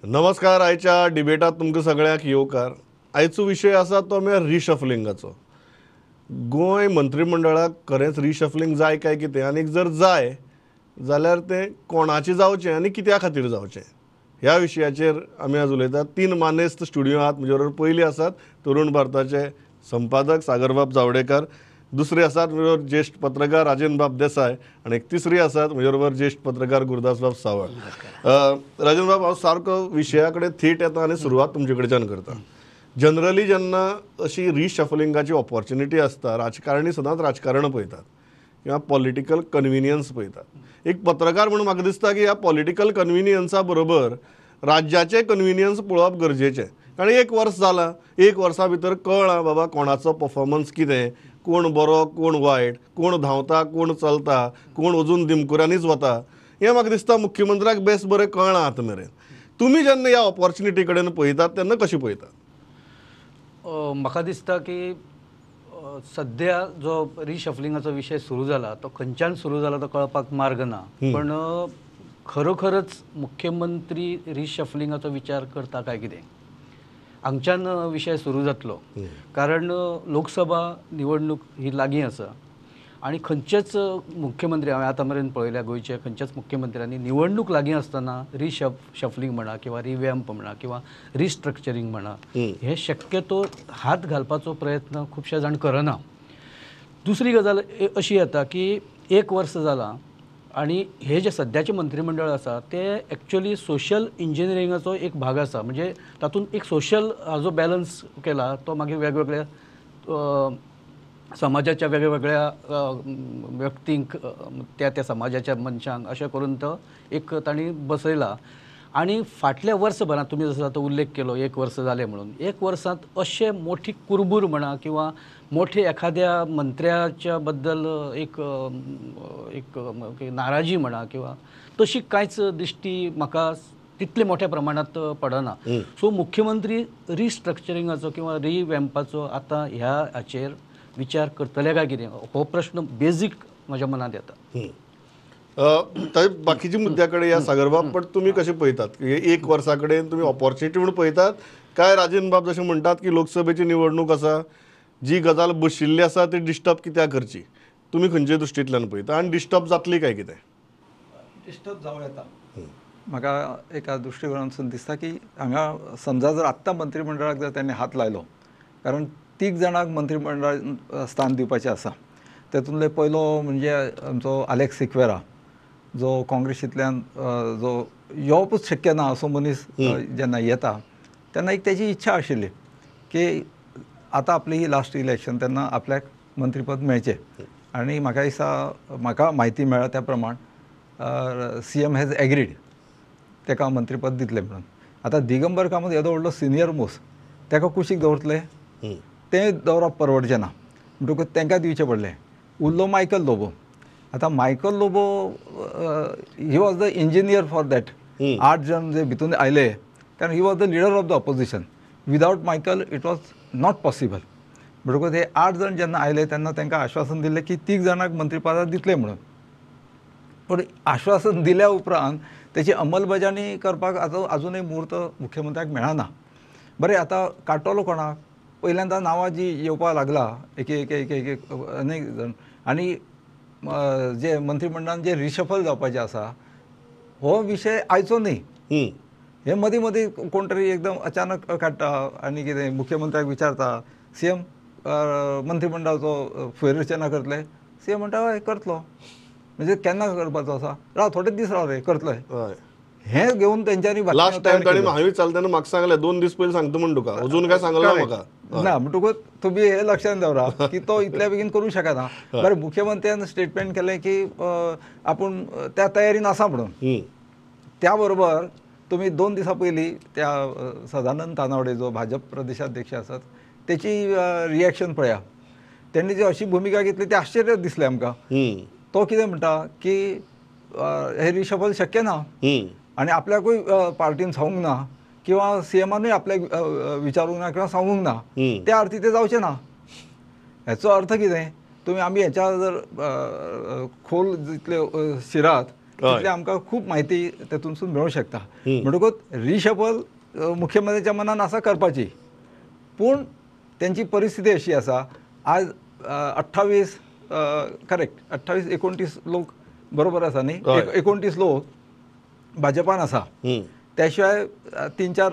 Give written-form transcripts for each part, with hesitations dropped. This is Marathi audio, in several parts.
नमस्कार. आयच्या डिबेटात तुमकां सगळ्यांक येवकार. आयचो विशय आसा तो म्हळ्यार रिशफलिंगाचो. गोंय मंत्रिमंडळाक खरेंच रिशफलिंग जाय काय कितें, आनी जर जाय जाल्यार तें कोणाचें जावचें आनी कित्या खातीर जावचें ह्या विशयाचेर आमी आज उलयतात. 3 मानेस्त स्टुडियो आहात. म्हजे बरोबर पयलीं आसात तरुण भारताचे संपादक सागरबाब जावडेकर, दुसरे आसात म्हजे बरोबर ज्येश्ठ पत्रकार राजेंद्रबाब देसाय, आनी एक तिसरी आसात म्हजे बरोबर ज्येश्ठ पत्रकार गुरदासबाब सावळ. राजेंद्रबाब, हांव सारको विशया कडेन थेट येता आनी सुरवात तुमचे कडच्यान करता. जनरली जेन्ना अशी रिशफलिंगाची ऑपॉर्च्युनिटी आसता, राजकारणी सदांच राजकारण पळयतात किंवा पॉलिटिकल कन्विनियन्स पळयतात. एक पत्रकार म्हणून म्हाका दिसता की ह्या पॉलिटिकल कन्विनियन्सा बरोबर राज्याचे कन्विनियन्स पळोवप गरजेचें. कारण 1 वर्स जालां, 1 वर्सा भितर कळ्ळां बाबा कोणाचो परफॉर्मन्स कितें, कोण बरो कोण वायट, कोण धांवता कोण चलता, कोण अजून दिमकुऱ्यांनीच वता, हें म्हाका दिसता मुख्यमंत्र्याक बेस बरें कळना आतां मेरेन. तुमी जेन्ना ह्या ऑपॉर्च्युनिटी कडेन पळयतात तेन्ना कशी पळयतात? म्हाका दिसता की सध्या जो रिशफलिंगाचो विशय सुरू जाला तो खंयच्यान सुरू जाला तो कळपाक मार्ग ना. पण खरोखरच मुख्यमंत्री रिशफलिंगाचो विचार करता काय कितें हांगच्यान विशय सुरू जातलो. कारण लोकसभा निवडणूक ही लागीं आसा आनी खंयचेच मुख्यमंत्री हांवें आतां मेरेन पळयल्या गोंयचे खंयच्याच मुख्यमंत्र्यांनी निवडणूक लागीं आसतना शफलिंग म्हणा किंवा रिवॅम्प म्हणा किंवा रिस्ट्रक्चरींग म्हणा हे शक्यतो हात घालपाचो प्रयत्न खुबशे जाण करना. दुसरी गजाल अशी येता की 1 वर्स जालां आनी हे जे सद्याचे मंत्रिमंडळ आसा ते एक्चुअली सोशल इंजिनियरिंगाचो एक भाग आसा. म्हणजे तातूंत एक सोशल जो बॅलन्स केला तो मागीर वेगवेगळ्या समाजाच्या वेगवेगळ्या व्यक्तींक त्या समाजाच्या मनशांक अशें करून तो एक तांणी बसयला. आनी फाटल्या वर्सभरांत तुमी जसो आतां उल्लेख केलो 1 वर्स जालें म्हणून, 1 वर्सांत अशें मोठी कुरबूर म्हणा किंवा मोठे एखाद्या मंत्र्याच्या बद्दल एक नाराजी म्हणा किंवा तशी कांयच दिश्टी म्हाका तितले मोठ्या प्रमाणात पडना. सो मुख्यमंत्री रिस्ट्रक्चरिंगाचो किंवा रिवॅम्पाचो आतां ह्या हाचेर विचार करतले काय कितें हो प्रश्न बेजीक म्हज्या मनांत येता. बाकीच्या मुद्द्या कडेन या सागरबाब, पण तुमी कशें पळयतात? 1 वर्सा कडेन तुमी ऑपॉर्च्युनिटी म्हणून पळयतात काय राजेंद्रबाब जशें म्हणटात की लोकसभेची निवडणूक आसा, जी गजाल बशिल्ली आसा ती डिस्टर्ब कित्याक करची? तुमी खंयचे दृश्टींतल्यान पळयता आनी डिस्टर्ब जातली काय कितें? डिस्टर्ब जावं येता. म्हाका एका दृश्टीकोनांतसून दिसता की हांगा समजा जर आत्तां मंत्रिमंडळाक जर ताणें हात लायलो, कारण 3 जाणांक मंत्रिमंडळांत स्थान दिवपाचें आसा. तातूंतले पयलो म्हणजे आमचो आलेक्स सिक्वेरा, जो काँग्रेसींतल्यान जो येवपूच शक्य ना असो मनीस जेन्ना येता तेन्ना एक तेजी इच्छा आशिल्ली की आतां आपली ही लास्ट इलेक्शन तेन्ना आपल्याक मंत्रीपद मेळचें. आनी म्हाका दिसता म्हाका म्हायती मेळ्ळा त्या प्रमाण CM हॅज एग्रीड ताका मंत्रीपद दितलें म्हणून. आतां दिगंबर कामत येदो व्हडलो सिनियर मोस्ट ताका कुशीक दवरतले तें दवरप परवडचें ना म्हणटकूच तांकां दिवचें पडलें. उरलो मायकल लोबो. आतां Michael Lobo he was the engineer for that. 8 जण जे भितून आयले कारण he was the leader of the opposition. Without Michael it was not possible. म्हणटकूच हे 8 जण जेन्ना आयले तेन्ना तांकां आश्वासन दिलें की 3 जाणांक मंत्रीपदां दितलें म्हणून. पूण आश्वासन दिल्या उपरांत तेची अंमलबजावणी करपाक अजूनय मुहूर्त मुख्यमंत्र्याक मेळना. बरें, आतां काडटलो कोणाक? पयल्यांदा नांवां जी येवपाक लागला एक अनेक जण, आनी जे मंत्रिमंडळान जे रिशफल जावपाचें आसा हो विशय आयचो न्ही. हे मदीं मदीं कोण तरी एकदम अचानक काडटा आनी कितें मुख्यमंत्र्याक विचारता CM मंत्रिमंडळाचो फेररचना करतले? CM म्हणटा हय करतलो. म्हणजे केन्ना करपाचो आसा? राव थोडे दीस राव रे करतले. हें घेवन तेंच्यांनी लास्ट टायम ताणी हांवें चलतना म्हाका सांगलें 2 दीस पयलीं सांगता म्हण तुका, अजून काय सांगलें म्हाका ना. म्हणटकूच तुमी हे लक्षांत दवरा की तो इतल्या बेगीन करूंक शकना. बरें, मुख्यमंत्र्यान स्टेटमेंट केलें की आपूण त्या तयारीन आसा म्हणून. त्या बरोबर तुमी 2 दिसां पयलीं त्या सदानंद तानावडे जो भाजप प्रदेशाध्यक्ष आसात तेची रिएक्शन पळया. तेणी जी अशी भुमिका घेतली ती आश्चर्य दिसलें आमकां. तो कितें म्हणटा की हे रिशफल शक्य ना आनी आपल्याकूय पार्टीन सांगूंक ना किंवा CMनूय आपल्याक विचारूंक ना किंवा सांगूंक ना. त्या अर्थी ते जावचें ना. हेचो अर्थ कितें? तुमी आमी हेच्या जर खोल जितले शिरात तितली आमकां खूब म्हायती तेतूनसून मेळूंक शकता. म्हणटकूच रिशफल मुख्यमंत्र्याच्या मनान आसा करपाची, पूण त्यांची परिस्थिती अशी आसा आज 28 करेक्ट 28-29 लोक बरोबर आसा न्ही, 29 लोक भाजपान आसा, त्या शिवाय 3-4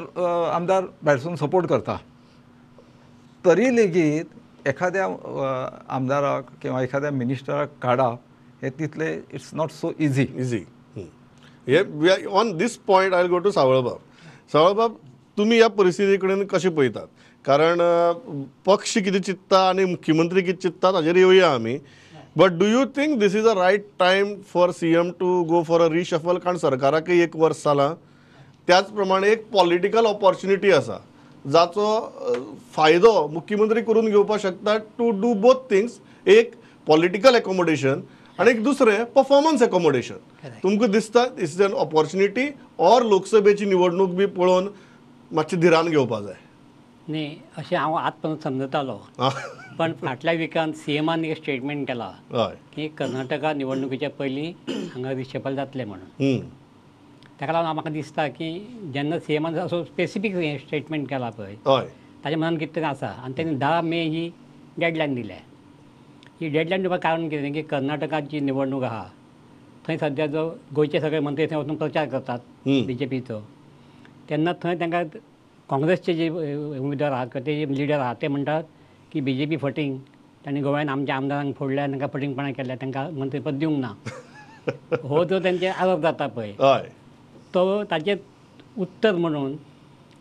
आमदार भायरसून सपोर्ट करता. तरी लेगीत एखाद्या आमदाराक किंवा एखाद्या मिनिस्टराक काडप हे तितले it's not so easy. On this point I will go to सावळबाब. सावळबाब, तुम्ही या परिस्थिती कडेन कशें पळयतात? कारण पक्ष कितें चित्ता आनी मुख्यमंत्री कितें चित्ता ताजेर येवया आमी. But do you think this is a right time for CM to go for a reshuffle? कारण सरकाराकय 1 वर्स जालां. त्याच प्रमाणे एक पॉलिटिकल ऑपॉर्च्युनिटी आसा जाचो फायदो मुख्यमंत्री करून घेवपाक शकता टू डू बोथ थिंग्स. एक पॉलिटिकल एकोमोडेशन आणि एक दुसरें परफॉर्मन्स एकोमोडेशन. तुमकां दिसता दिस इज एन ऑपॉर्च्युनिटी ऑर लोकसभेची निवडणूक बी पळोवन मातशें धिरान घेवपा जाय? न्ही, अशें हांव आतां समजतालो, पण फाटल्या विकांत CMन एक स्टेटमेंट केला की कर्नाटका निवडणुकीच्या पयलीं हांगा रिशफल जातलें म्हणून. ताका लागून म्हाका दिसता की जेन्ना CMन असो स्पेसिफीक स्टेटमेंट केला पळय, ताच्या मनान कितें तरी आसा आनी तेणी 10 मे ही डेडलायन दिल्या. ही डेडलायन दिवपाक कारण कितें की कर्नाटकाची निवडणूक आहा, थंय सद्या जो गोंयचे सगळे मंत्री थंय वचून प्रचार करतात BJPचो, तेन्ना थंय तांकां काँग्रेसचे जे उमेदवार आहात किंवा ते जे लिडर आहात ते म्हणटात की BJP फटींग, तांणी गोव्यान आमच्या आमदारांक फोडल्या, तांकां फटींगपणां केल्या, तांकां मंत्रीपद दिवंक ना. हो जो तेंचे आरोप जाता पळय, तो ताचें उत्तर म्हणून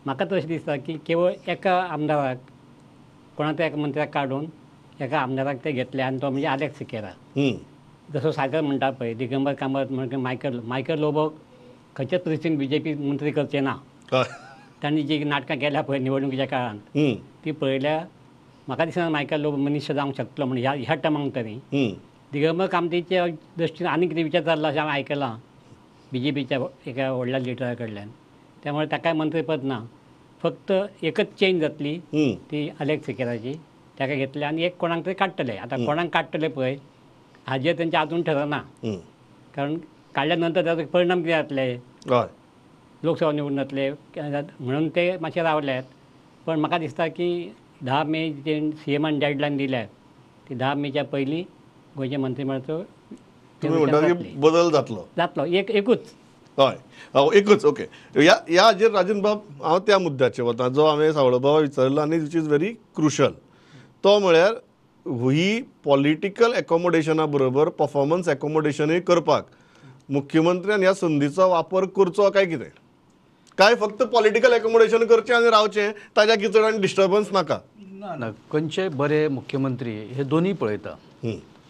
म्हाका तशें दिसता की केवळ एका आमदाराक, कोणाच्या एका मंत्र्याक काडून एका आमदाराक ते घेतले आनी तो म्हणजे आलेक्स सिकेरा. जसो सागर म्हणटा पळय, दिगंबर कामत म्हणजे मायकल लोबोक खंयच्याच परिस्थितीन BJP मंत्री करचे ना. तांणी जी नाटकां केल्या पळय निवडणुकीच्या काळांत ती पळयल्या म्हाका दिसना मायकल लोबो मनीस जावंक शकतलो म्हणजे ह्या टर्माक तरी. दिगंबर कामतीच्या दृश्टीन आनी कितें विचार जाल्लो अशें हांवें आयकलां BJPच्या एका व्हडल्या लिडरा कडल्यान. त्यामुळे ताका मंत्रीपद ना, फक्त एकच चेंज जातली ती आलेक्स सिकेराची, ताका घेतले आनी एक कोणाक तरी काडटले. आतां कोणाक काडटले पळय हाजेर तेंचें आजून ठरना, कारण काडल्या नंतर ताचो परिणाम कितें जातले, लोकसभा निवडून जातले म्हणून ते मातशे रावल्यात. पण म्हाका दिसता की 10 मे जे CMन डेडलायन दिल्या ती 10 मेच्या पयलीं गोंयच्या मंत्रिमंडळाचो बदल जातलो. एकूच एकूच. ओके. ह्या हाजेर राजन बाब हांव त्या मुद्द्याचेर वता जो हांवें सावळबाबा विचारलो आनी विच इज व्हेरी क्रुशल. तो म्हळ्यार ही पॉलिटिकल एकोमोडेशना बरोबर परफॉर्मन्स एकोमोडेशनूय करपाक मुख्यमंत्र्यान ह्या संदीचो वापर करचो काय कितें? काय फक्त पॉलिटिकल एकोमोडेशन करचें आनी रावचें, ताज्या किचडान डिस्टर्बन्स नाका? ना, खंयचे बरे मुख्यमंत्री हे दोनूय पळयता.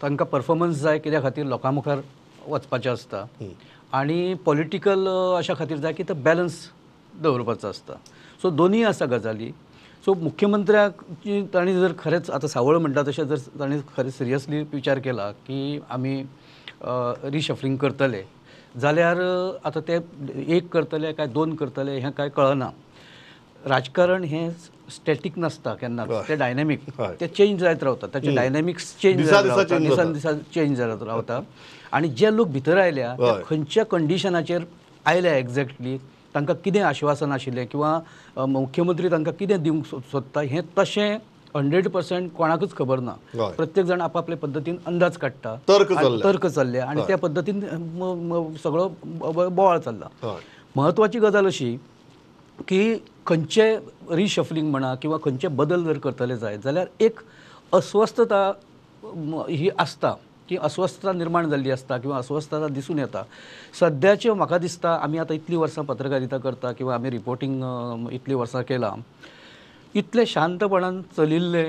तांकां परफॉर्मन्स जाय कित्या खातीर लोकां मुखार वचपाचें आसता, आनी पॉलिटिकल अशा खातीर जाय की तो बॅलन्स दवरपाचो आसता. सो दोनूय आसा गजाली. सो मुख्यमंत्र्याक तांणी जर खरेंच आतां सावळ म्हणटा तशें जर तांणी खरें सिरियसली विचार केला की आमी रिशफलिंग करतले जाल्यार आतां ते 1 करतले काय 2 करतले हें कांय कळना. राजकारण हें स्टॅटीक नासता केन्नाच, ते डायनॅमीक, ते चेंज जायत रावता, ताचे डायनॅमिक्स चेंज दिसान दिसा चेंज जायत रावता. आनी जे लोक भितर आयल्या ते खंयच्या कंडिशनाचेर आयल्या एक्झॅक्टली, तांकां कितें आश्वासन आशिल्लें किंवा मुख्यमंत्री तांकां कितें दिवंक सोदता हें तशें 100% कोणाकूच खबर ना. प्रत्येक जाण आपापले पद्दतीन अंदाज काडटा, तर्क चल्ले आनी त्या पद्दतीन सगळो बोवाळ चल्ला. म्हत्वाची गजाल अशी की खंयचे रिशफलिंग म्हणा किंवा खंयचे बदल जर करतले जाय जाल्यार एक अस्वस्थता ही आसता, की अस्वस्थता निर्माण जाल्ली आसता किंवा अस्वस्थता दिसून येता. सद्याचे म्हाका दिसता आमी आतां इतलीं वर्सां पत्रकारिता करता किंवा आमी रिपोर्टींग इतलीं वर्सां केलां, इतले शांतपणान चलिल्ले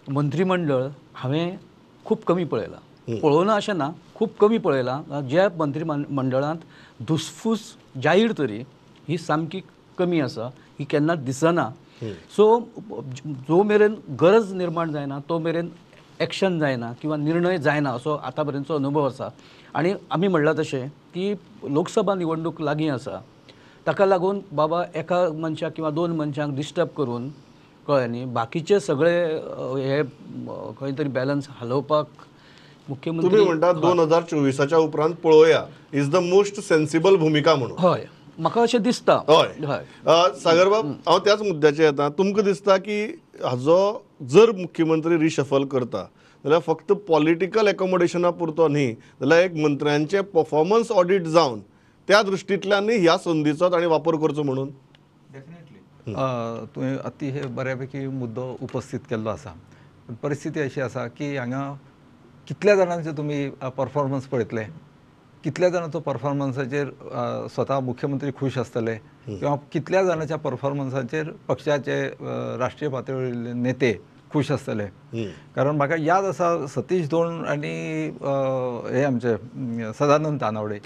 मंत्रिमंडळ हांवें खूब कमी पळयलां. पळोवना अशें ना, खूब कमी पळयलां. ज्या मंत्रिमंडळांत धुसफूस जाहीर तरी ही सामकी कमी आसा, ही केन्नाच दिसना. सो जो मेरेन गरज निर्माण जायना तो मेरेन एक्शन जायना किंवा निर्णय जायना असो आतां पर्यंतचो अनुभव आसा. आनी आमी म्हणलां तशें की लोकसभा निवडणूक लागीं आसा, ताका लागून बाबा एका मनशाक किंवा 2 मनशांक डिस्टर्ब करून कळ्ळें न्ही, बाकीचे सगळे हे खंय तरी बॅलन्स हालोवपाक मुख्यमंत्री तुम्ही म्हणता 2024च्या उपरांत पळोवया इज द मोस्ट सेन्सिबल भूमिका म्हणून. हय म्हाका अशें दिसता. हय सागरबाब, हांव त्याच मुद्द्याचेर येता. तुमकां दिसता की हाजो जर मुख्यमंत्री रिशफल करता जाल्यार फक्त पॉलिटिकल एकोमोडेशना पुरतो न्ही, जाल्यार एक मंत्र्यांचे परफॉर्मन्स ऑडिट जावन त्या दृश्टींतल्यानय ह्या संदीचो ताणें वापर करचो म्हणून? डेफिनेटली तुवें अतिशय बऱ्यापैकी मुद्दो उपस्थित केल्लो आसा. परिस्थिती अशी आसा की हांगा कितल्या जाणांचे तुमी परफॉर्मन्स पळयतले, कितल्या जाणांचो परफॉर्मन्साचेर स्वता मुख्यमंत्री खुश आसतले किंवा कितल्या जाणांच्या परफॉर्मन्साचेर पक्षाचे राष्ट्रीय पातळीवयले नेते खुश आसतले. कारण म्हाका याद आसा सतीश धोंड आनी हे आमचे सदानंद तानावडे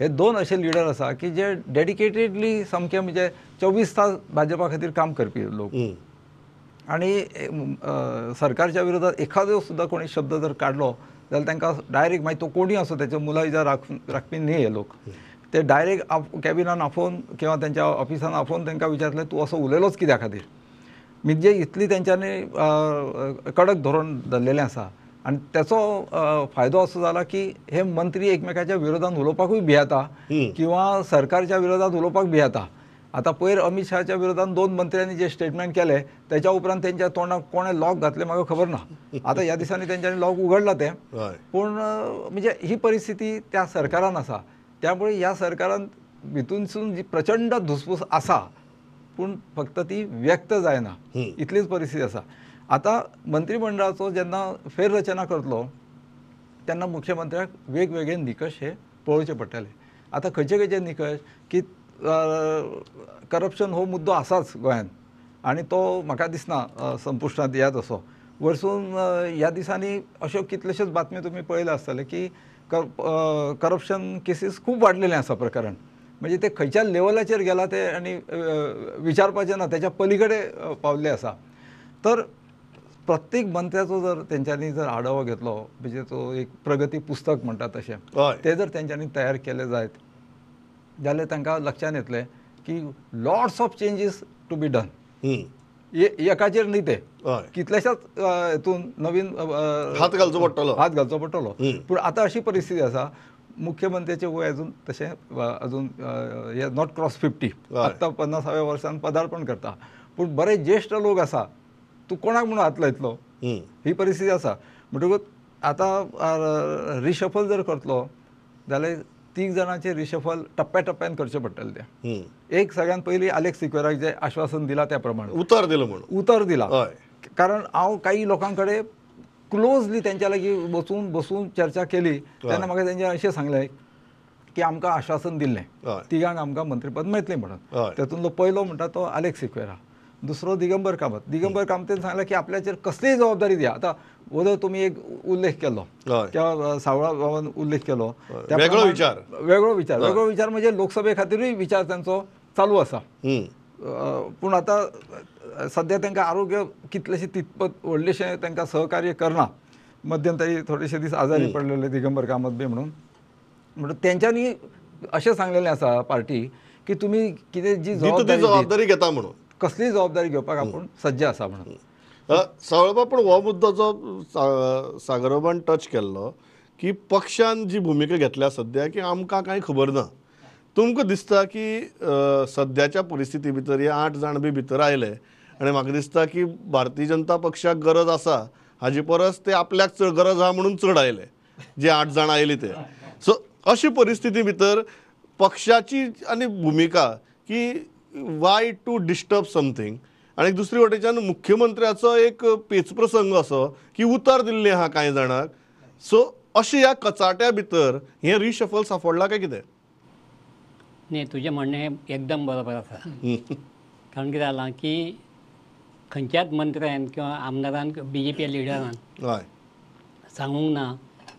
हे दोन असे लिडर आसा की जे डेडिकेटेडली सामके म्हणजे 24 तास भाजपा खातीर काम करपी लोक. आणि सरकारच्या विरोधात एखादो सुद्धा कोणी शब्द जर काढलो जाल्यार तांकां डायरेक्ट मागीर तो कोणी असो त्याचे मुलायजा राखपी न्ही हे लोक, ते डायरेक्ट कॅबिनान आफोवन किंवा त्यांच्या ऑफिसान आफोवन तांकां विचारले तूं असो उलयलोच कित्या खातीर. म्हणजे इतली तेंच्यांनी कडक धोरण धरलेलें आसा. आनी त्याचो फायदो असो जाला की हे मंत्री एकमेकाच्या विरोधात उलोवपाकूय भियेता किंवा सरकारच्या विरोधात उलोवपाक भियेता. आता पयर अमित शहाच्या विरोधात 2 मंत्र्यांनी जे स्टेटमेंट केले त्याच्या उपरांत त्यांच्या तोंडाक कोणे लॉक घातले म्हाका खबर ना. आता ह्या दिसांनी तेंच्यांनी लॉक उघडला ते, पूण म्हणजे ही परिस्थिती त्या सरकारान आसा. त्यामुळे ह्या सरकारान भितूनसून जी प्रचंड धुसफूस आसा पूण फक्त ती व्यक्त जायना, इतलीच परिस्थिती आसा. आता मंत्रिमंडळाचो जेन्ना फेररचना करतलो तेन्ना मुख्यमंत्र्याक वेगवेगळे निकश हे पळोवचे पडटले. आता खंयचे खंयचे निकश की करप्शन हो मुद्दो आसाच गोंयांत आनी तो म्हाका दिसना संपुश्टांत येत असो. वरसून ह्या दिसांनी अश्यो कितल्योश्योच बातम्यो तुमी पळयले आसतले की करप्शन केसीस खूब वाडलेले आसा प्रकरण. म्हणजे ते खंयच्या लेवलाचेर गेला ते आनी विचारपाचें ना, तेच्या पलीकडे पावल्ले आसा. तर प्रत्येक मंत्र्याचो जर तेंच्यांनी जर आढावो घेतलो, म्हणजे तो एक प्रगती पुस्तक म्हणटा तशें, ते जर तेंच्यांनी तयार केले जायत जाल्यार तांकां लक्षांत येतलें की lots of changes to be done. एकाचेर न्ही ते कितल्याशाच हितून नवीन हात घालचो पडटलो. पूण आतां अशी परिस्थिती आसा मुख्यमंत्र्याचें वय अजून तशें अजून हे नॉट क्रॉस 50, आत्तां 50व्या वर्सान पदार्पण करता. पूण बरे ज्येश्ठ लोक आसा, तूं कोणाक म्हणून हात लायतलो, ही परिस्थिती आसा. म्हणटकूच आतां रिशफल जर करतलो जाल्यार 3 जाणांचे रिशफल टप्प्याटप्प्यान करचे पडटले ते. एक सगळ्यात पयलीं अलेक्स सिक्वेराक जे आश्वासन दिला त्या प्रमाणे उतर दिला. कारण हांव काही लोकांकडे क्लोजली तेंच्या लागीं बसून चर्चा केली तेन्ना म्हाका तेंचे अशें सांगलें की आमकां आश्वासन दिल्लें 3गांक आमकां मंत्रीपद मेळटलें म्हणून. तातूंतलो पयलो म्हणटा तो अलेक्स सिक्वेरा, दुसरो दिगंबर कामतेन सांगलें की आपल्याचेर कसलीय जबाबदारी दिया. आतां वदर तुमी एक उल्लेख केलो किंवा सावळा बाबान उल्लेख केलो, वेगळो विचार म्हणजे लोकसभे खातीरूय विचार तांचो चालू आसा. पूण आतां सद्या तांकां आरोग्य कितलेशें तितपत व्हडलेशें तांकां सहकार्य करना. मध्यंतरी थोडेशे दीस आजारी पडलेले दिगंबर कामत बी म्हणून तेंच्यांनी अशें सांगलेलें आसा पार्टी की तुमी कितें जी जबाबदारी घेता म्हणून कसलीय जबाबदारी घेवपाक आपूण सज्ज आसा म्हणून. सावळबा, पूण हो मुद्दो जो सागरबाबान टच केल्लो की पक्षान जी भुमिका घेतल्या सद्या की आमकां कांय खबर ना, तुमकां दिसता की सद्याच्या परिस्थिती भितर हे 8 जाण बी भितर आयले आनी म्हाका दिसता की भारतीय जनता पक्षाक गरज आसा हाजी परस ते आपल्याक चड गरज आहा म्हणून चड आयले जे 8 जाण आयले ते. सो अशी परिस्थिती भितर पक्षाची आनी भुमिका की वाय टू डिस्टर्ब समथींग, आनी दुसरे वटेच्यान मुख्यमंत्र्याचो एक पेचप्रसंग असो की उतर दिल्लें आहा कांय जाणांक. सो अशें ह्या कचाट्या भितर हें रिशफल सापडलां काय कितें? न्ही, तुजें म्हणणें एकदम बरोबर आसा. कारण कितें जालां की खंयच्याच मंत्र्यान किंवा आमदारान BJP लिडरान सांगूंक ना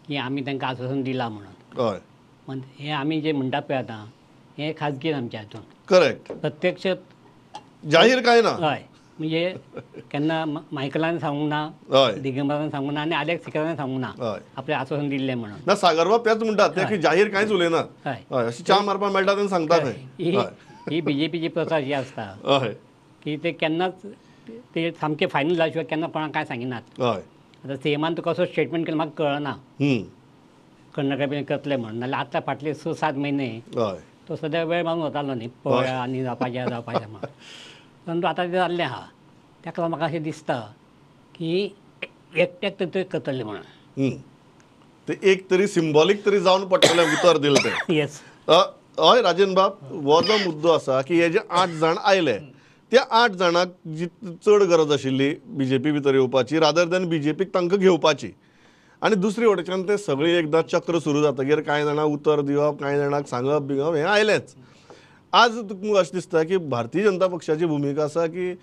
की आमी तांकां आश्वासन दिलां म्हणून. हें आमी जें म्हणटा पळय आतां हें खाजगी आमच्या हातून. करेक्ट. प्रत्यक्ष जाहीर काय ना. हय, म्हणजे केन्ना मायकलान सांगूंक ना, दिगंबरान सांगूंक ना आनी अलेक्स सिक्वेरान सांगूंक ना आपलें आश्वासन दिल्लें म्हणून. ना, सागरबाब तेच म्हणटात ते की जाहीर कांयच उलयनात. अशी च्या मारपाक मेळटा तेन्ना सांगतात. ही BJPची प्रथा जी आसता की ते केन्नाच ते सामकें फायनल जाल्या शिवाय केन्ना कोणाक कांय सांगिनात. आतां सीएमान तुका कसो स्टेटमेंट केलो म्हाका कळना कर्नाटका बी करतले म्हणून नाल्यार आतां फाटले 6-7 म्हयने हय तो सद्या वेळ मागून वतालो न्ही पळोवया आनी जावपाचें म्हणून परंतु आतां तें जाल्लें आहा ताका लागून म्हाका अशें दिसता की एकट्याक तरी करतले म्हणून ते एक तरी सिंबॉलीक तरी जावन पडटलें उतर दिलें तें येस हय राजन बाब हो जो मुद्दो आसा की हे जे 8 जाण आयले त्या 8 जाणांक जी चड गरज आशिल्ली बीजेपी भितर येवपाची रादर दॅन बीजेपीक तांकां घेवपाची आनी दुसरे वटेच्यान ते सगळी एकदां चक्र सुरू जातकीर कांय जाणां उतर दिवप कांय जाणांक सांगप बिगप हें आयलेंच आज तुमकां अशें दिसता की भारतीय जनता पक्षाची भुमिका आसा की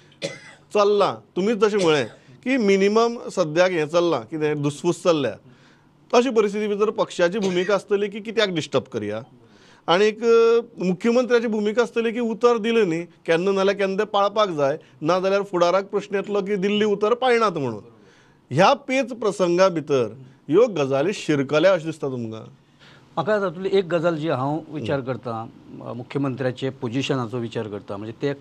चल्लां तुमीच जशें म्हळें की मिनिमम सद्याक हें चल्लां कितें धुसफूस चल्ल्या अशी परिस्थिती भितर पक्षाची भुमिका आसतली की कित्याक डिस्टर्ब करया आनीक मुख्यमंत्र्याची भुमिका आसतली की उतर दिलें न्ही केन्ना नाल्यार केन्ना तें पाळपाक जाय ना जाल्यार फुडाराक प्रश्न येतलो की दिल्ली उतर पाळनात म्हणून ह्या पेच प्रसंगा भितर ह्यो गजाली शिरकल्या अशें दिसता तुमकां म्हाका तातूंतली एक गजाल जी हांव विचार करतां मुख्यमंत्र्याचे पोजिशनाचो विचार करता म्हणजे ते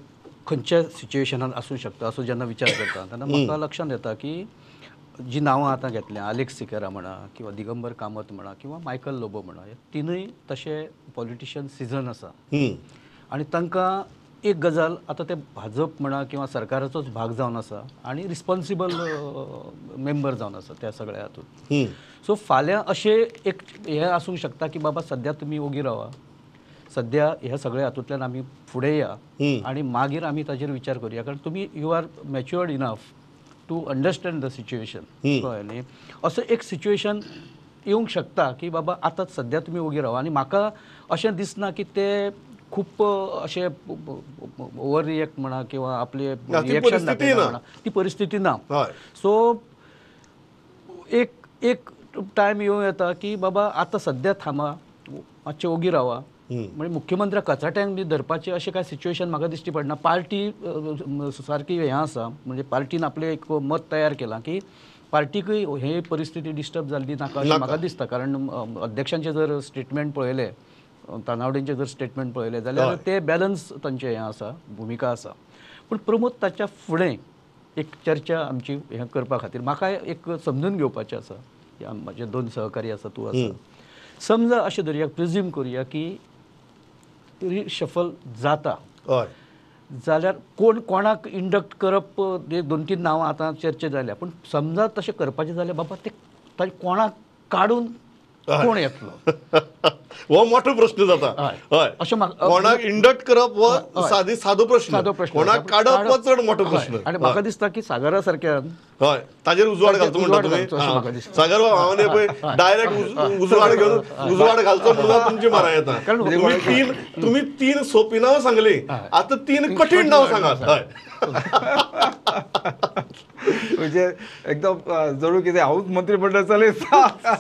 खंयच्या सिच्युएशनान आसूं शकता असो जेन्ना विचार करता तेन्ना म्हाका लक्षांत येता की जी नांवां आतां घेतल्या आलेक्स सिकेरा म्हणा किंवा दिगंबर कामत म्हणा किंवा मायकल लोबो म्हणा हे तिनूय तशे पॉलिटिशियन सिजन आसा आनी तांकां एक गजाल आतां ते भाजप म्हणा किंवा सरकाराचोच भाग जावन आसा आनी रिस्पॉन्सिबल मेंबर जावन आसा त्या सगळ्या हातूंत सो फाल्यां अशें एक हें आसूंक शकता की बाबा सद्या तुमी ओगी रावा सद्या ह्या सगळ्या हातूंतल्यान आमी फुडें या आनी मागीर आमी ताजेर विचार करुया कारण तुमी you are matured enough to understand the situation कळ्ळें न्ही असं एक सिच्युएशन येवंक शकता की बाबा आतां सद्या तुमी ओगी रावा आनी म्हाका अशें दिसना की ते खूब अशें ओवर रिएक्ट म्हणा किंवा आपले रिएक्शन दाखयना म्हणा ती परिस्थिती ना सो एक टायम येवं येता की बाबा आतां सद्या थांबा मातशें ओगी रावा म्हणजे मुख्यमंत्र्याक कचाट्यांक बी धरपाचें अशें कांय सिच्युएशन म्हाका दिश्टी पडना पार्टी सारकी हें आसा म्हणजे पार्टीन आपलें एक मत तयार केलां की पार्टीकूय हे परिस्थिती डिस्टर्ब जाल्ली नाका अशें म्हाका दिसता कारण अध्यक्षांचे जर स्टेटमेंट पळयलें तानावडेंचे जर स्टेटमेंट पळयलें जाल्यार ते बॅलन्स तांचें हें आसा भुमिका आसा पूण प्रमोद ताच्या फुडें एक चर्चा आमची हें करपा खातीर म्हाका एक समजून घेवपाचें आसा म्हाजे 2 सहकारी आसा तूं आसा समजा अशें धरया प्रिज्यूम करुया की शफल जाता जाल्यार कोणाक इंडक्ट करप 2-3 नांवां आतां चर्चे जाल्या पूण समजा तशें करपाचें जाल्यार बाबा ते कोणाक काडून कोण येतलो हो मोठो प्रश्न जाता हय अशें कोणाक इंडक्ट करप हो सादो प्रश्न कोणाक काडप हो चड मोठो प्रश्न आनी म्हाका दिसता की सागरा सारक्यान हय ताजेर उजवाड घालचो म्हणटा तुमी सागर बाब हांव न्ही पळय डायरेक्ट उजवाड घेवन उजवाड घालचो म्हणून तुमची मारा येता तुमी 3 सोपी नांवां सांगली आतां 3 कठीण नांवां सांगात हय म्हणजे एकदम जरूर कितें हांवूच मंत्रिमंडळ चलयत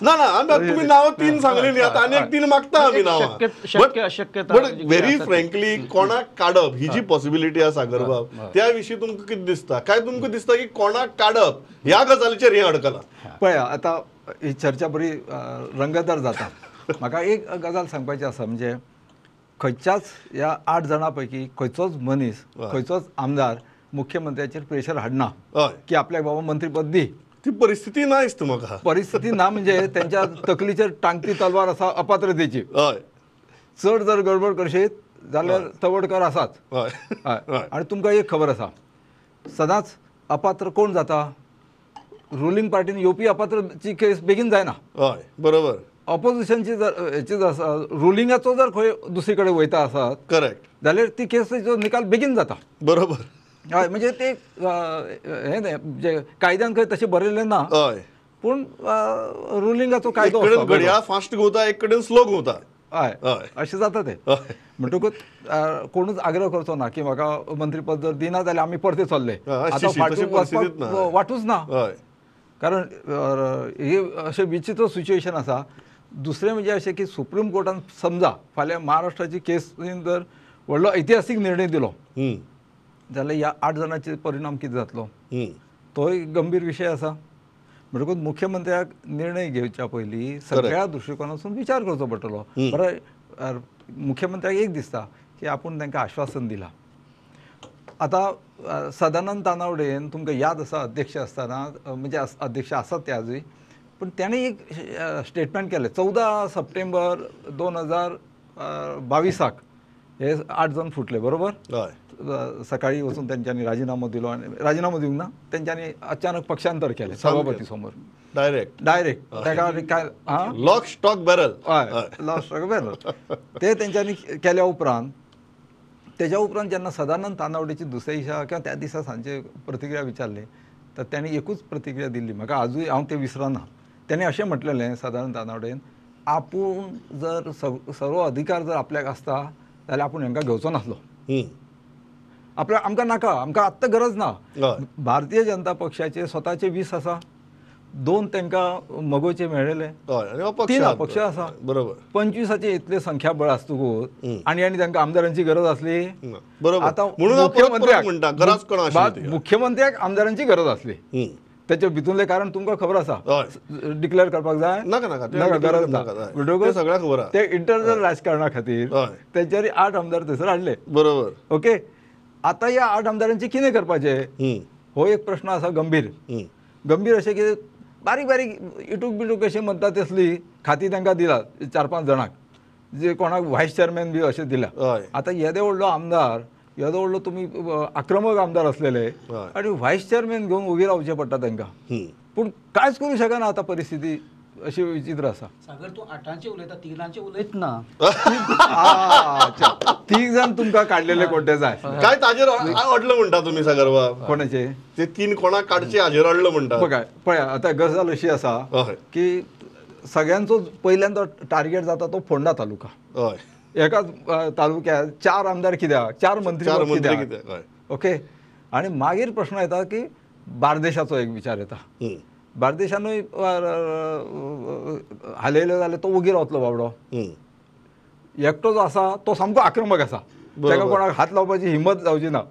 ना तुम्ही नांवां 3 सांगली न्ही आतां आनी एक 3 मागता आमी नांवां अशक्यता बट व्हेरी फ्रँकली कोणाक काडप ही जी पॉसिबिलिटी आसा सागर बाब त्या विशीं तुमकां कितें दिसता काय तुमकां दिसता की कोणाक काडप ह्या गजालीचेर हें अडकलां पळय आतां ही चर्चा बरी रंगतदार जाता म्हाका एक गजाल सांगपाची आसा म्हणजे खंयच्याच ह्या 8 जाणां पैकी खंयचोच मनीस खंयचोच आमदार मुख्यमंत्र्याचेर प्रेशर हाडना की आपल्याक बाबा मंत्रीपद दी ती परिस्थिती ना दिसता म्हाका परिस्थिती ना म्हणजे त्यांच्या तकलीचेर टांगती तलवार आसा अपात्रतेची हय चड जर गडबड करशीत जाल्यार तवडकर आसाच हय आनी तुमकां एक खबर आसा सदांच अपात्र कोण जाता रुलींग पार्टीन येवपी अपात्रची केस बेगीन जायना हय बरोबर ऑपोजिशनची जर हेची जर रुलिंगाचो जर खंय दुसरे कडेन वयता आसत करेक्ट जाल्यार ती केसीचो निकाल बेगीन जाता बरोबर हय म्हणजे ते हें न्ही म्हणजे कायद्यान खंय तशें बरयल्लें ना हय पूण रुलिंगाचो कायदो एक कडेन घडयाळ फास्ट घुंवता एक कडेन स्लो घुंवता हय अशें जाता तें म्हणटकूच कोणूच आग्रह करचो ना की म्हाका मंत्रीपद जर दिना जाल्यार आमी परते चल्ले आतां फाटून वचपाक वाटूच ना कारण ही अशें विचित्र सिच्युएशन आसा दुसरें म्हणजे अशें की सुप्रीम कोर्टान समजा फाल्यां महाराष्ट्राची केसीन जर व्हडलो ऐतिहासीक निर्णय दिलो जाल्यार ह्या 8 जाणांचे परिणाम कितें जातलो तोय गंभीर विशय आसा म्हणटकूच मुख्यमंत्र्याक निर्णय घेवच्या पयलीं सगळ्या दृश्टिकोनासून विचार करचो पडटलो बरें मुख्यमंत्र्याक एक दिसता की आपूण तांकां आश्वासन दिलां आता सदानंद तानावडेन तुमकां याद आसा अध्यक्ष आसतना म्हणजे अध्यक्ष आसात ते आजूय, पण त्याने एक स्टेटमेंट केलें 14 सप्टेंबर 2022 हे 8 जण फुटले बरोबर. सकाळी वचून त्यांच्यानी राजीनामो दिलो आणि राजीनामो दिवंक ना, त्यांच्यानी अचानक पक्षांतर केलें सभापती समोर डायरेक्ट ताका काय lock stock barrel lock stock barrel ते तेंच्यांनी केल्या उपरांत तेज्या उपरांत जेन्ना सदानंद तानावडेची दुसऱ्या दिसा किंवा त्या दिसा सांजे प्रतिक्रिया विचारली तर त्यांनी एकूच प्रतिक्रिया दिल्ली म्हाका आजूय हांव ते विसरना. त्याने अशें म्हटलेलें सदानंद तानावडेन, आपूण जर सर्व अधिकार जर आपल्याक आसता जाल्यार आपूण हांकां घेवचो नासलो. आमकां नाका, आमकां आत्तां गरज ना. भारतीय जनता पक्षाचे स्वताचे 20 आसा, 2 तांकां मगोचे मेळ्ळेले, 3 अपक्ष आसा, बरोबर 25चे इतले संख्याबळ आसतकूच आनी तांकां आमदारांची गरज आसली. बरोबर. आतां मुख्यमंत्र्याक आमदारांची गरज आसली. त्याच्या भितूरलें कारण तुमकां खबर आसा, डिक्लेअर करपाक जाय नाका गरज ना. सगळ्यांक खबर आसा ते इंटरनल राजकारणा खातीर तेंच्यानी 8 आमदार थंयसर हाडले. बरोबर. ओके. आता ह्या 8 आमदारांची कितें करपाचें हो एक प्रश्न आसा गंभीर अशें की बारीक इटूक बिटूक अशें म्हणटा तसली खाती तांकां दिला 4-5 जाणांक, जे कोणाक व्हायस चेअरमॅन बी अशें दिला. आता येदे व्हडलो आमदार, येदो व्हडलो तुमी आक्रमक आमदार असलेले आनी व्हायस चेअरमॅन घेवन उबी रावचें पडटा तांकां. पूण कांयच करूं शकना आता परिस्थिती अशी विचित्र आसा. सागर तूं 8चे उलयता, 3चे उलयत ना. 3 जाण तुमकां काडलेले कोणते जाय काय ताजेर अडलं म्हणटा तुमी सागर बाब? कोणाचे ते 3 कोणाक काडचे हाजेर अडलं म्हणटा. पळय आता गजाल अशी आसा की सगळ्यांचो पहिल्यांदा टार्गेट जाता तो फोंडा तालुका. एकाच तालुक्यात 4 आमदार कित्याक, 4 मंत्री कित्याक. ओके. आणि मागीर प्रश्न येता की बार्देशाचो एक विचार येता. बार्देशानूय हालयलो जाल्यार तो वगीर वतलो बाबडो. एकटो जो आसा तो सामको आक्रमक आसा, ताका कोणाक हात लावपाची हिंमत जावची ना.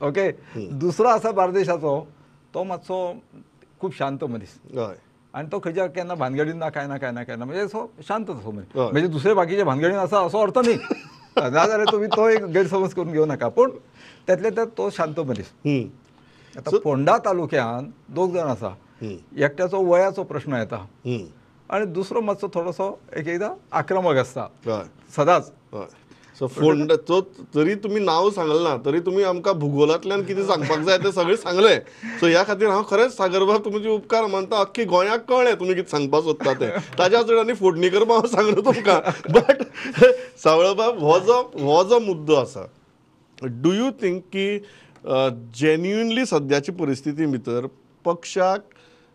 ओके. दुसरो आसा बार्देशाचो, तो मातसो खूब शांत मनीस आणि तो खंयच्या केन्ना भानगडीन ना काय ना म्हणजे असो शांत असो मनीस. म्हणजे दुसरे बाकीचे भानगडीन आसा असो अर्थ न्ही, नाजाल्यार तुमी तो एक गैरसमज करून घेवं नाका. पूण त्यातले त्यात तो शांत मनीस. आता फोंडा तालुक्यान 2 जाण आसा. एकट्याचो वयाचो प्रश्न येता आणि दुसरो मातसो थोडोसो एकदां आक्रमक आसता सदांच. सो फोंडाचो जरी तुम्ही नांव सांगलें ना तरी तुम्ही आमकां भुगोलांतल्यान कितें सांगपाक जाय तें सगळें सांगलें. सो ह्या खातीर हांव खरेंच सागर बाब तुमचे उपकार मानता. अख्खी गोंयाक कळ्ळें तुमी कितें सांगपाक सोदता तें. ताज्या चड आनी फोडणी करपाक हांव सांगलो तुमकां. बट सावळ बाब हो जो मुद्दो आसा, डू यू थिंक की जेन्युइनली सद्याची परिस्थिती भितर पक्षाक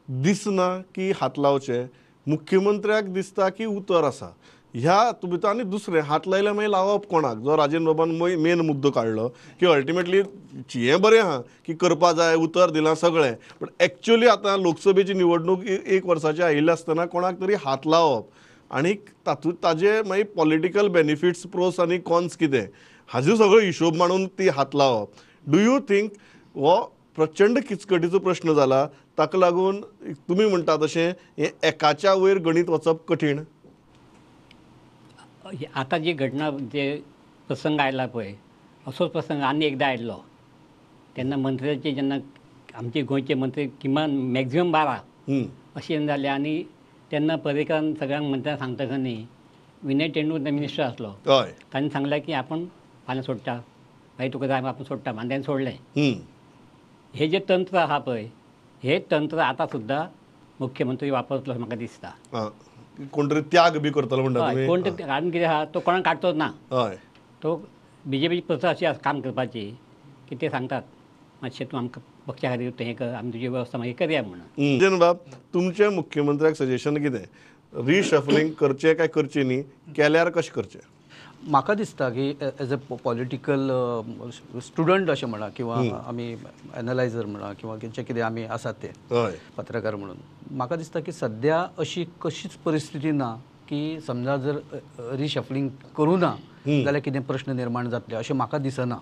दिसना की हात लावचे, मुख्यमंत्र्याक दिसता की उतर आसा ह्या भितर, आनी दुसरें हात लायल्या मागीर लावप कोणाक, जो राजेंद्र बाबान मेन मुद्दो काडलो की अल्टिमेटली हें बरें आहा की करपा जाय, उतर दिलां सगळें, पण एक्चुअली आतां लोकसभेची निवडणूक 1 वर्साची आयिल्ली आसतना कोणाक तरी हात लावप आनी तातूंत ताजे मागीर पॉलिटिकल बेनिफिट्स प्रोस आनी कॉन्स कितें हाजो सगळो हिशोब मांडून ती हात लावप. डू यू थिंक हो प्रचंड किचकटीचो प्रश्न जाला, ताका लागून तुमी म्हणटा तशें हें एकाच्या वयर गणीत वचप कठीण? आता जी घटना जे प्रसंग आयला पळय, असोच प्रसंग आनी एकदा आयिल्लो. तेन्ना मंत्र्याचे जेन्ना आमचे गोंयचे मंत्री किमान मॅक्झिमम 12 अशें जाले आनी तेन्ना पर्रेकारान सगळ्यांक मंत्र्यांक सांगतकच न्ही, विनय तेंडूलकर मिनिस्टर आसलो, तांणी सांगलें की आपण फाल्यां सोडटा, मागीर तुका जाय आपण सोडटा, आनी तेणें सोडलें. हे जे तंत्र आहा पळय, हे तंत्र आतां सुद्दां मुख्यमंत्री वापरतलो अशें म्हाका दिसता. कोण तरी त्याग बी करतलो म्हणटा तुमी? कोण तरी कारण कितें आहा, तो कोणाक काडचोच ना. तो BJPची प्रथा अशी आसा काम करपाची की ते सांगतात मातशें तूं आमकां पक्षा खातीर हें कर, आमी तुजी वेवस्था मागीर करया म्हणून. जन बाब, तुमच्या मुख्यमंत्र्याक सजेशन कितें, रिशफलिंग करचें काय करचें न्ही, केल्यार कशें करचें? म्हाका दिसता की एज अ पॉलिटिकल स्टुडंट अशें म्हणा किंवा आमी एनालायझर म्हणा किंवा जे कितें आमी आसात ते पत्रकार म्हणून, म्हाका दिसता की सद्या अशी कशीच परिस्थिती ना की समजा जर रिशफलिंग करूं ना जाल्यार कितें प्रश्न निर्माण जातले अशें म्हाका दिसना.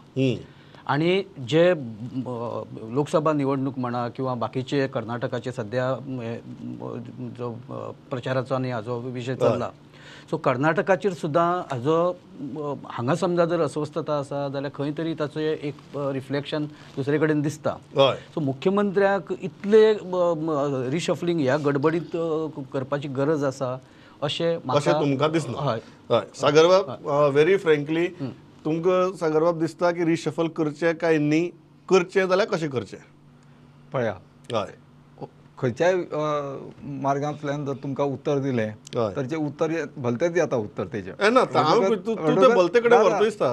आणि जे लोकसभा निवडणूक म्हणा किंवा बाकीचे कर्नाटकाचे सध्या जो प्रचाराचो आनी हाजो विशय चल्ला, सो कर्नाटकाचेर सुद्दां हाजो हांगा समजा जर अस्वस्थता आसा जाल्यार खंय तरी ताचो एक रिफ्लेक्शन दुसरे कडेन दिसता. हय सो मुख्यमंत्र्याक इतले रिशफलिंग ह्या गडबडीत करपाची गरज आसा अशें अशें तुमकां दिसना. हय हय सागरबाब व्हेरी फ्रँकली तुमकां सागरबाब दिसता की रिशफल करचें काय न्ही, करचें जाल्यार कशें करचें? पळया हय खंयच्याय मार्गांतल्यान जर तुमकां उत्तर दिलें हय. तर जें उत्तर भलतेंच येता उत्तर तेजें. ना तूं ते भलते कडेन व्हरता दिसता.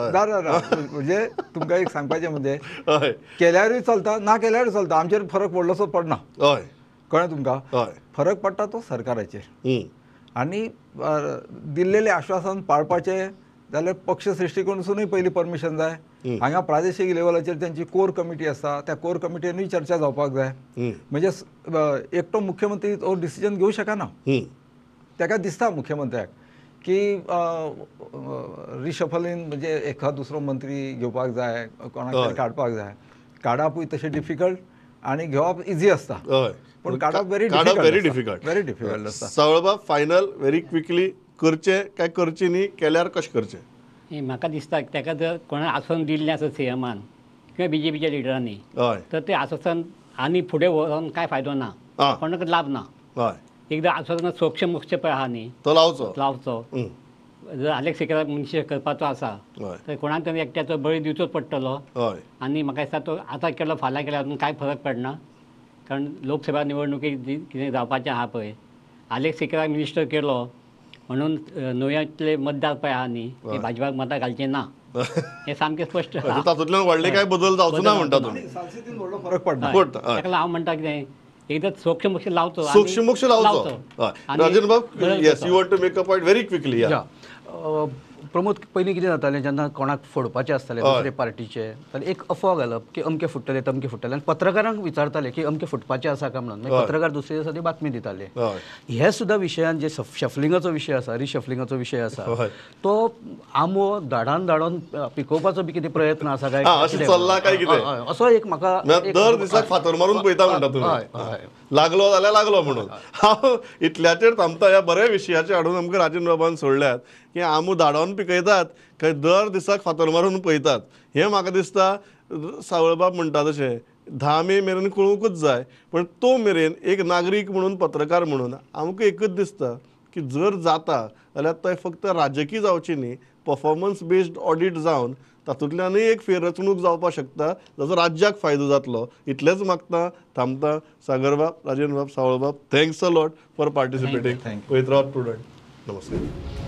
म्हणजे तुमकां एक सांगपाचें म्हणजे हय केल्यारूय चलता ना केल्यारूय चलता, आमचेर फरक पडलोसो पडना. हय कळ्ळें तुमकां? हय फरक पडटा तो सरकाराचेर. हं. आनी दिल्लेलें आश्वासन पाळपाचें जाल्यार पक्ष सृश्टीकडसूनय पयलीं परमिशन जाय. हांगा प्रादेशीक लेवलाचेर तेंची कोर कमिटी आसा, त्या कोर कमिटीनूय चर्चा जावपाक जाय. म्हणजे एकटो मुख्यमंत्री तो डिसिजन घेवं शकना. हं. ताका दिसता मुख्यमंत्र्याक की रिशफलिंग म्हणजे एखाद दुसरो मंत्री घेवपाक जाय, कोणाक तरी काडपाक जाय. काडपूय तशें डिफिकल्ट आनी घेवप इजी आसता. हय पण काडप व्हेरी डिफिकल्ट. व्हेरी डिफिकल्ट आसता. सावळबाब फायनल व्हेरी क्विकली करचें काय करचें न्ही, केल्यार कशें करचें? हे म्हाका दिसता की ताका जर कोणा आसन दिल्लें आसा सीएमान किंवा बीजेपीच्या लिडरांनी हय तर ते आश्वासन आनी फुडें व्हरून काय फायदो ना, आं. कोणाक लाभ ना. हय एकदां आश्वासन सोक्ष मोक्ष पळय आहा न्ही तो लावचो. लावचो. हं. जर आलेख सेक्रेटरी मनशाक करपाचो आसा हय तर कोणाक तरी एकट्याचो बळी दिवचोच पडटलो. हय आनी म्हाका दिसता तो आतां केलो फाल्यां केल्यार हातून कांय फरक पडना. कारण लोकसभा निवडणुकीक कितें जावपाचें आहा पळय, आलेख सेक्रेटरी मिनिस्टर केलो म्हणून नुयांतले मतदार पळय आहा न्ही ते भाजपाक मतां घालचे ना हें सामकें स्पश्ट आहा. तातूंतल्यान व्हडले काय बदल जावचो ना म्हणटा तुमी. सालसेतीन व्हडलो फरक पडना. पडटा. हय ताका हांव म्हणटा कितें एकदां सोक्ष मोक्ष लावचो आनी सूक्ष्म लावचो. हय आनी राजन बाब बदल येस करचो. You want to make a point very quickly. या प्रमोद पयलीं कितें जातालें जेन्ना कोणाक फोडपाचें आसतालें दुसरे पार्टीचे जाल्यार एक अफवा घालप की अमके फुट्टले तमके फुट्टले आनी पत्रकारांक विचारताले की अमके फुटपाचें आसा काय म्हणून मागीर पत्रकार दुसरे दिसा ती बातमी दिताले. हय हे सुद्दां विशयान जे शफलिंगाचो विशय आसा रिशफलिंगाचो विशय आसा हय. तो आमो धाडोन पिकोवपाचो बी कितें प्रयत्न आसा काय अशें चल्ला काय कितें? हय, हय. असो एक म्हाका म्हळ्यार दर दिसाक फातर मारून पळयता म्हणटा हय, तुमी. हय. लागलो जाल्यार लागलो म्हणून. हांव इतल्याचेर थांबता. ह्या बऱ्या विशयाचेर हाडून आमकां राजन बाबान सोडल्यात की आमू धाडोन पिकयतात काय दर दिसाक फातर मारून पळयतात. हें म्हाका दिसता सावळबाब म्हणटा तशें 10 मे मेरेन कळूंकूच जाय. पण तो मेरेन एक नागरीक म्हणून पत्रकार म्हणून आमकां एकच दिसता की जर जाता जाल्यार थंय फक्त राजकी जावची न्ही, परफॉर्मन्स बेस्ड ऑडिट जावन तातूंतल्यानूय एक फेररचणूक जावपाक शकता जाचो राज्याक फायदो जातलो. इतलेंच मागता. थांबता. सागरबाब, राजन बाब, सावळबाब, थँक्स अ लॉट फॉर पार्टिसिपेटींग. पळयत रावत प्रुडंट. नमस्कार.